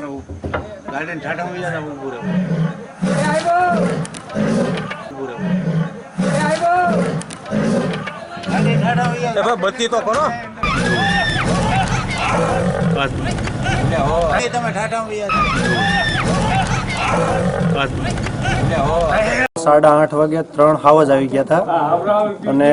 Garden ઠાઠા હોઈ જતા ઊભું રહે બત્તી તો કરો તમે ઠાઠા હોઈ જતા 8:30 વાગે 3 હાવજ આવી ગયા હતા અને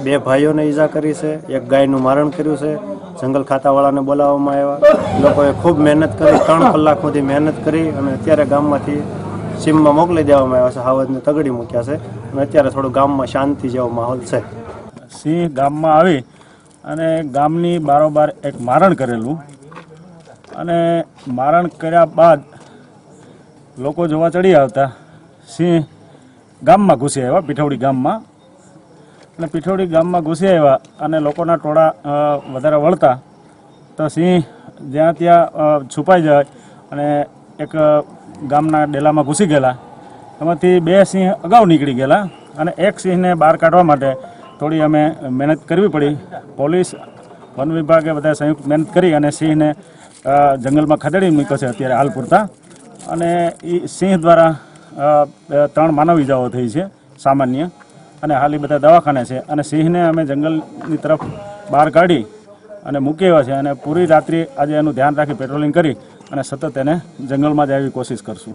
2 ભાઈઓને ઈજા કરી છે, એક ગાયનું મારણ કર્યું છે. જંગલ ખાતાવાળાને બોલાવવામાં આવ્યા. લોકોએ ખૂબ મહેનત કરી, 3 કલાક સુધી મહેનત કરી અને અત્યારે ગામમાંથી સીમમાં મોકલી દેવામાં આવ્યા છે. હાવજને તગડી મૂક્યા છે અને અત્યારે થોડું ગામમાં શાંતિ જેવો માહોલ છે. સિંહ ગામમાં આવી અને ગામની બારોબાર એક મારણ કરેલું અને મારણ કર્યા બાદ લોકો જોવા ચડી આવતા સિંહ ગામમાં ઘૂસી આવ્યા, પીઠોડી ગામમાં. અને પીઠોડી ગામમાં ઘૂસી આવ્યા અને લોકોના ટોળા વધારે વળતા તો સિંહ જ્યાં ત્યાં છુપાઈ જાય અને એક ગામના ડેલામાં ઘૂસી ગયેલા. એમાંથી 2 સિંહ અગાઉ નીકળી ગયેલા અને એક સિંહને બહાર કાઢવા માટે થોડી અમે મહેનત કરવી પડી. પોલીસ, વન વિભાગે બધા સંયુક્ત મહેનત કરી અને સિંહને જંગલમાં ખદેડી મૂક્યો છે અત્યારે હાલ પૂરતા. અને એ સિંહ દ્વારા 3 માનવ ઈજાઓ થઈ છે સામાન્ય, અને હાલ એ બધા દવાખાને છે. અને સિંહને અમે જંગલની તરફ બહાર કાઢી અને મૂકી આવ્યા છે અને પૂરી રાત્રિ આજે એનું ધ્યાન રાખી પેટ્રોલિંગ કરી અને સતત એને જંગલમાં જ આવી કોશિશ કરશું.